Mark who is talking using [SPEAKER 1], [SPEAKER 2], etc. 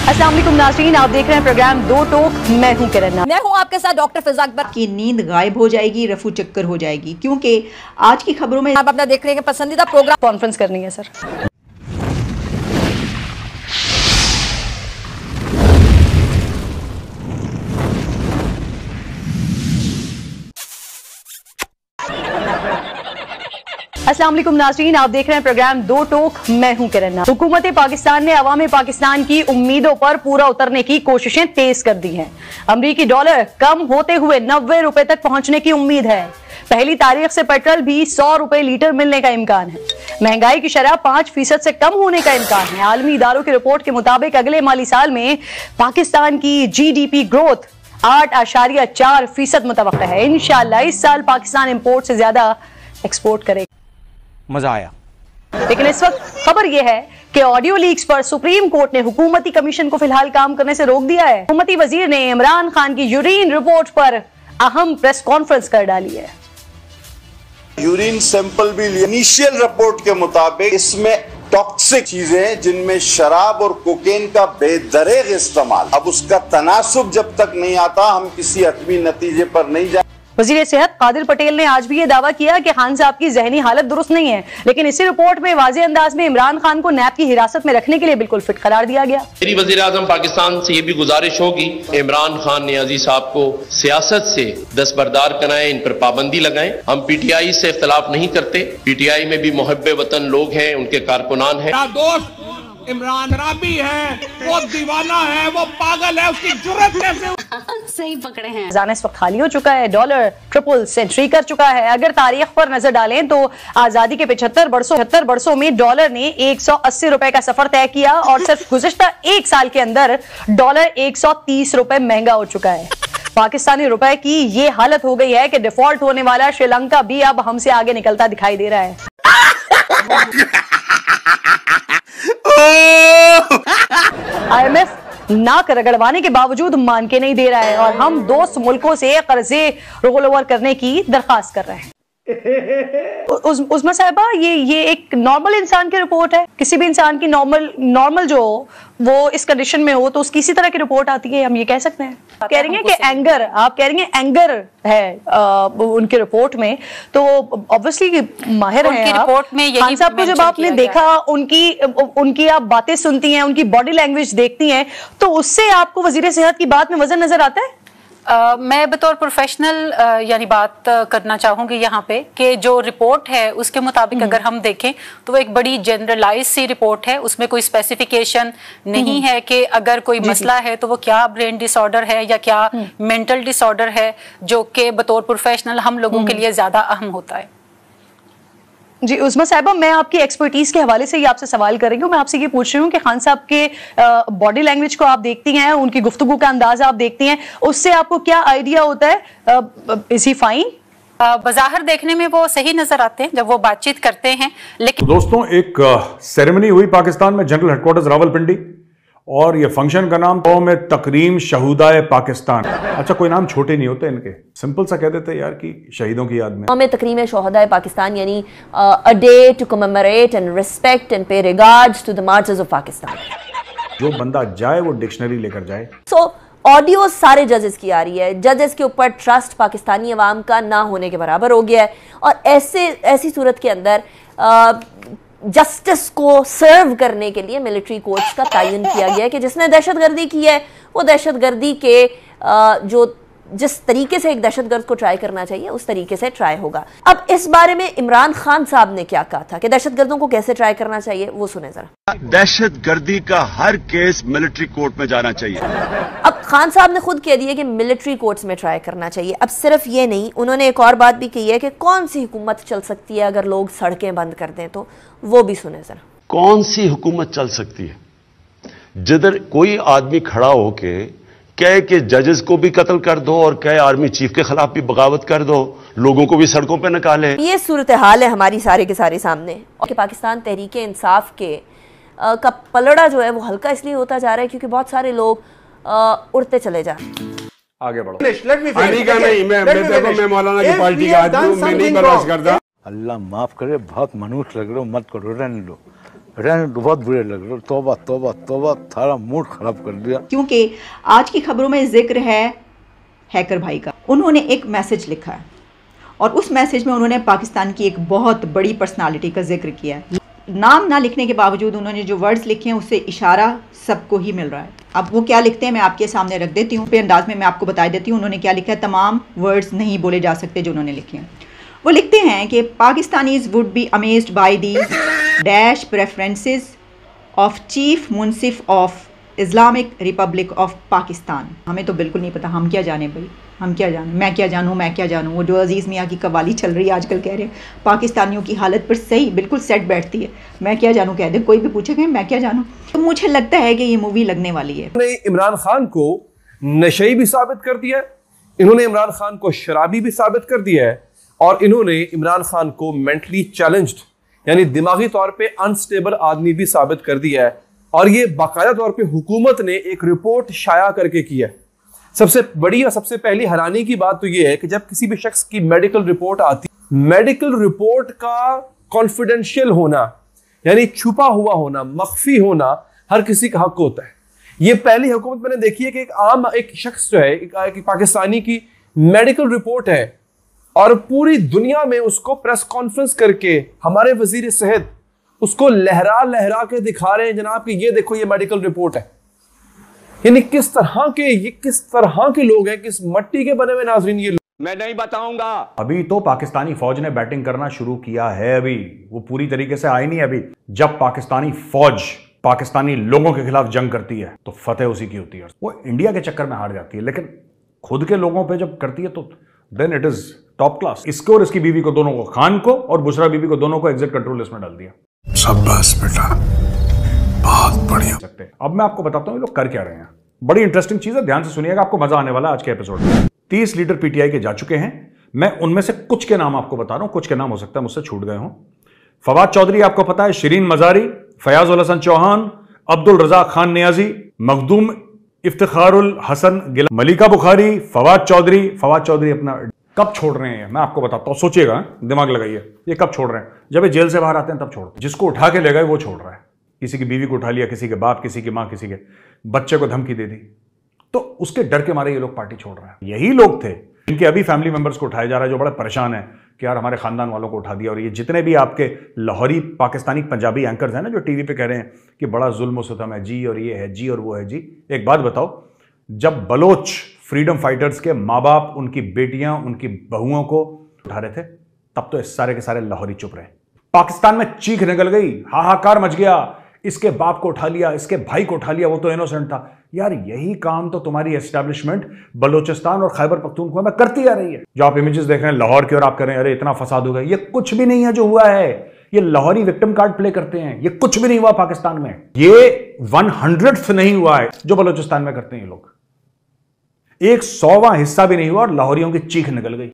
[SPEAKER 1] अस्सलाम वालेकुम नाज़रीन, आप देख रहे हैं प्रोग्राम दो टोक। मैं हूं किरण,
[SPEAKER 2] मैं हूं आपके साथ डॉक्टर फिजा अकबर।
[SPEAKER 3] की नींद गायब हो जाएगी, रफू चक्कर हो जाएगी, क्योंकि आज की खबरों में
[SPEAKER 2] आप अपना देख रहे हैं पसंदीदा प्रोग्राम
[SPEAKER 1] कॉन्फ्रेंस करनी है सर। अस्सलाम वालेकुम नाज़रीन, आप देख रहे हैं प्रोग्राम दो टोक। मैं हूं किरण। हुकूमत पाकिस्तान ने अवाम पाकिस्तान की उम्मीदों पर पूरा उतरने की कोशिशें तेज कर दी हैं। अमरीकी डॉलर कम होते हुए 90 रुपए तक पहुंचने की उम्मीद है। पहली तारीख से पेट्रोल भी 100 रुपए लीटर मिलने का इम्कान है। महंगाई की शरह 5% से कम होने का इम्कान है। आलमी इदारों की रिपोर्ट के मुताबिक अगले माली साल में पाकिस्तान की GDP ग्रोथ 8.4% मुतवक्का है। इंशाअल्लाह इस साल पाकिस्तान इंपोर्ट से ज्यादा एक्सपोर्ट करेगा।
[SPEAKER 4] मजा आया।
[SPEAKER 1] लेकिन इस वक्त खबर यह है कि ऑडियो लीक्स पर सुप्रीम कोर्ट ने हुकूमती कमीशन को फिलहाल काम करने से रोक दिया है। हुकूमती वजीर ने इमरान खान की यूरिन रिपोर्ट पर अहम प्रेस कॉन्फ्रेंस कर डाली है।
[SPEAKER 5] यूरिन सैंपल भी इनिशियल रिपोर्ट के मुताबिक इसमें टॉक्सिक चीजें, जिनमें शराब और कोकेन का बेदरेग इस्तेमाल। अब उसका तनासुब जब तक नहीं आता, हम किसी हतमी नतीजे पर नहीं जाए।
[SPEAKER 1] वजीर सेहत कादिर पटेल ने आज भी ये दावा किया कि खान साहब की जहनी हालत दुरुस्त नहीं है, लेकिन इसी रिपोर्ट में वाज़ेह अंदाज में इमरान खान को नैब की हिरासत में रखने के लिए बिल्कुल फिट करार दिया गया।
[SPEAKER 6] मेरी वजीर आजम पाकिस्तान से ये भी गुजारिश होगी, इमरान खान नियाजी साहब को सियासत से दस्तबरदार कराएं, इन पर पाबंदी लगाएं। हम PTI से इख्तलाफ नहीं करते। PTI में भी मुहब्बे वतन लोग हैं, उनके कारकुनान हैं।
[SPEAKER 7] दोस्त इमरान राबी है, वो दीवाना है, वो पागल है, उसकी जुर्रत कैसे?
[SPEAKER 2] सही पकड़े हैं।
[SPEAKER 1] खजाना इस वक्त खाली हो चुका है। डॉलर ट्रिपल सेंचुरी कर चुका है। अगर तारीख पर नजर डालें तो आजादी के 75 वर्षों में डॉलर ने 180 रुपए का सफर तय किया और सिर्फ गुज़िश्ता एक साल के अंदर डॉलर 130 रुपए महंगा हो चुका है। पाकिस्तानी रुपए की ये हालत हो गई है कि डिफॉल्ट होने वाला श्रीलंका भी अब हमसे आगे निकलता दिखाई दे रहा है। IMF नाक रगड़वाने के बावजूद मान के नहीं दे रहा है और हम दोस्त मुल्कों से कर्जे रोल ओवर करने की दरखास्त कर रहे हैं। उस्मा साहिबा, ये एक नॉर्मल इंसान की रिपोर्ट है। किसी भी इंसान की नॉर्मल जो वो इस कंडीशन में हो तो उसकी इसी तरह की रिपोर्ट आती है, हम ये कह सकते हैं। आप कह रही हैं कि एंगर है उनकी रिपोर्ट में, तो ऑब्वियसली माहिर हैं आप।
[SPEAKER 2] रिपोर्ट में
[SPEAKER 1] खान साहब को जब आपने देखा, उनकी आप बातें सुनती हैं, उनकी बॉडी लैंग्वेज देखती हैं, तो उससे आपको वजीर सेहत की बात में वजन नजर आता है?
[SPEAKER 8] मैं बतौर प्रोफेशनल यानी बात करना चाहूँगी यहाँ पे कि जो रिपोर्ट है उसके मुताबिक अगर हम देखें तो वो एक बड़ी जनरलाइज सी रिपोर्ट है। उसमें कोई स्पेसिफिकेशन नहीं है कि अगर कोई मसला है तो वो क्या ब्रेन डिसऑर्डर है या क्या मेंटल डिसऑर्डर है, जो कि बतौर प्रोफेशनल हम लोगों के लिए ज़्यादा अहम होता है।
[SPEAKER 1] जी उस्मा साहिबा, मैं आपकी एक्सपर्टीज के हवाले से ही आपसे सवाल कर रही हूँ। मैं आपसे ये पूछ रही हूँ कि खान साहब के बॉडी लैंग्वेज को आप देखती हैं, उनकी गुफ्तगू का अंदाज आप देखती हैं, उससे आपको क्या आइडिया होता है? Is he fine?
[SPEAKER 8] बज़ाहिर देखने में वो सही नजर आते हैं जब वो बातचीत करते हैं, लेकिन
[SPEAKER 9] तो दोस्तों एक सेरेमनी हुई पाकिस्तान में, जनरल हेडक्वार्टर्स रावलपिंडी, और ये फंक्शन का नाम कौम तकरीम शहूदाए पाकिस्तान। अच्छा, कोई नाम छोटे नहीं होते इनके, सिंपल सा कह देते यार कि शहीदों की याद में।
[SPEAKER 10] कौम तकरीम शहूदाए पाकिस्तान यानी a day to commemorate and respect and pay regards to the martyrs of Pakistan. जो
[SPEAKER 9] बंदा जाए वो डिक्शनरी लेकर जाए।
[SPEAKER 10] सो ऑडियो सारे जजेस की आ रही है। जजेस के ऊपर ट्रस्ट पाकिस्तानी अवाम का ना होने के बराबर हो गया है और ऐसी सूरत के अंदर जस्टिस को सर्व करने के लिए मिलिट्री कोर्ट्स का तयन किया गया है कि जिसने दहशतगर्दी की है वो दहशतगर्दी के जिस तरीके से एक दहशतगर्द को ट्राई करना चाहिए उस तरीके से ट्राई होगा। अब इस बारे में इमरान खान साहब ने क्या कहा था कि दहशतगर्दों को कैसे ट्राई करना चाहिए, वो सुने जरा।
[SPEAKER 5] दहशतगर्दी का हर केस मिलिट्री कोर्ट में जाना चाहिए।
[SPEAKER 10] अब खान साहब ने खुद कह दिया कि मिलिट्री कोर्ट्स में ट्राई करना चाहिए। अब सिर्फ ये नहीं, उन्होंने एक और बात भी कही है कि कौन सी हुकूमत चल सकती है अगर लोग सड़कें बंद कर दें, तो वो भी सुने जरा।
[SPEAKER 11] कौन सी हुकूमत चल सकती है जिधर कोई आदमी खड़ा होके कहे कि जजेस को भी कत्ल कर दो और कहे आर्मी चीफ के खिलाफ भी बगावत कर दो, लोगों को भी सड़कों पे निकाले।
[SPEAKER 10] ये सूरत हाल है हमारी सारे के सारे सामने। और पाकिस्तान तहरीक इंसाफ के का पलड़ा जो है वो हल्का इसलिए होता जा रहा है क्योंकि बहुत सारे लोग उड़ते चले जा रहे हैं।
[SPEAKER 9] आगे बढ़ो।
[SPEAKER 7] मैं मौलाना की पार्टी का आदमी हूं, मैं नहीं बर्दाश्त करता।
[SPEAKER 4] अल्लाह माफ करे, बहुत मनुष्य लग रहे हो, मत करो, रहने लो। बहुत बुरे लग रहे, तौबा तौबा तौबा, सारा मूड खराब कर दिया।
[SPEAKER 3] क्योंकि आज की खबरों में जिक्र है हैकर भाई का। उन्होंने एक मैसेज लिखा है और उस मैसेज में उन्होंने पाकिस्तान की एक बहुत बड़ी पर्सनालिटी का जिक्र किया है। नाम ना लिखने के बावजूद उन्होंने जो वर्ड्स लिखे हैं उससे इशारा सबको ही मिल रहा है। अब वो क्या लिखते हैं मैं आपके सामने रख देती हूँ, पे अंदाज में मैं आपको बता देती हूँ उन्होंने क्या लिखा है। तमाम वर्ड्स नहीं बोले जा सकते जो उन्होंने लिखे हैं। वो लिखते हैं कि Pakistanis would be amazed by the dash preferences of chief Munsif of Islamic Republic of Pakistan. हमें तो बिल्कुल नहीं पता, हम क्या जाने भाई, हम क्या जाने, मैं क्या जानूँ। वो जो अजीज़ मियाँ की कवाली चल रही है आजकल, कह रहे हैं पाकिस्तानियों की हालत पर सही बिल्कुल सेट बैठती है, मैं क्या जानूँ कह दे, कोई भी पूछेगा मैं क्या जानूँ। तो मुझे लगता है कि ये मूवी लगने वाली है।
[SPEAKER 7] इन्होंने इमरान खान को नशई भी साबित कर दिया है, इन्होंने इमरान खान को शराबी भी साबित कर दिया है, और इन्होंने इमरान खान को मेंटली चैलेंज्ड यानी दिमागी तौर पे अनस्टेबल आदमी भी साबित कर दिया है। और ये बाकायदा तौर पे हुकूमत ने एक रिपोर्ट शाया करके किया है। सबसे बड़ी और सबसे पहली हैरानी की बात तो ये है कि जब किसी भी शख्स की मेडिकल रिपोर्ट आती, मेडिकल रिपोर्ट का कॉन्फिडेंशियल होना यानी छुपा हुआ होना, मख्फी होना हर किसी का हक होता है। ये पहली हुकूमत मैंने देखी है कि एक शख्स जो है एक पाकिस्तानी की मेडिकल रिपोर्ट है और पूरी दुनिया में उसको प्रेस कॉन्फ्रेंस करके हमारे वजीर सेहत उसको लहरा लहरा के दिखा रहे हैं जनाब कि ये देखो ये मेडिकल रिपोर्ट है। यानी किस तरह के लोग हैं, किस मट्टी के बने हुए नाज़रीन ये लोग,
[SPEAKER 12] मैं नहीं बताऊंगा।
[SPEAKER 9] अभी तो पाकिस्तानी फौज ने बैटिंग करना शुरू किया है, अभी वो पूरी तरीके से आई नहीं। अभी जब पाकिस्तानी फौज पाकिस्तानी लोगों के खिलाफ जंग करती है तो फतेह उसी की होती है। वो इंडिया के चक्कर में हार जाती है, लेकिन खुद के लोगों पे जब करती है तो then it is top class. इसको और इसकी बीवी को दोनों को, खान को और बुशरा बीबी को, दोनों को एग्जिट कंट्रोल लिस्ट में डाल दिया।
[SPEAKER 4] शाबाश बेटा, बहुत बढ़िया।
[SPEAKER 9] अब मैं आपको बताता हूँ ये लोग कर क्या रहे हैं। बड़ी इंटरेस्टिंग चीज है, ध्यान से सुनिएगा, आपको मजा आने वाला है आज के एपिसोड में। 30 लीडर पीटीआई के जा चुके हैं। मैं उनमें से कुछ के नाम आपको बता रहा हूं, कुछ के नाम हो सकता है मुझसे छूट गए हों। फवाद चौधरी आपको पता है, शिरीन मजारी, फयाज उल हसन चौहान, अब्दुल रज़ाक खान नियाजी, मखदूम इफ्तिखारुल हसन गिला, मलिका बुखारी, फवाद चौधरी अपना कब छोड़ रहे हैं मैं आपको बताता हूं, सोचिएगा, दिमाग लगाइए, ये कब छोड़ रहे हैं। जब ये जेल से बाहर आते हैं तब छोड़ते हैं। जिसको उठा के ले गए वो छोड़ रहा है। किसी की बीवी को उठा लिया, किसी के बाप, किसी की मां, किसी के बच्चे को धमकी दे दी, तो उसके डर के मारे ये लोग पार्टी छोड़ रहे हैं। यही लोग थे इनके अभी फैमिली मेंबर्स को उठाया जा रहा है जो बड़ा परेशान है कि यार हमारे खानदान वालों को उठा दिया। और ये जितने भी आपके लाहौरी पाकिस्तानी पंजाबी एंकर्स हैं ना जो टीवी पे कह रहे हैं कि बड़ा जुल्म सितम है जी, और ये है जी, और वो है जी, एक बात बताओ, जब बलोच फ्रीडम फाइटर्स के माँ बाप उनकी बेटियां उनकी बहुओं को उठा रहे थे तब तो इस सारे के सारे लाहौरी चुप रहे। पाकिस्तान में चीख निकल गई, हाहाकार मच गया, इसके बाप को उठा लिया, इसके भाई को उठा लिया, वो तो इनोसेंट था। यार यही काम तो तुम्हारी एस्टैब्लिशमेंट बलोचिस्तान और खैबर पख्तूनख्वा में करती आ रही है। जो आप इमेजेस देख रहे हैं लाहौर के और आप कह रहे हैं अरे इतना फसाद हो गया, ये कुछ भी नहीं है जो हुआ है। ये लाहौरी विक्टिम कार्ड प्ले करते हैं, ये कुछ भी नहीं हुआ पाकिस्तान में। ये 100th नहीं हुआ है जो बलोचिस्तान में करते हैं ये लोग। 100वां हिस्सा भी नहीं हुआ और लाहौरियों की चीख निकल गई।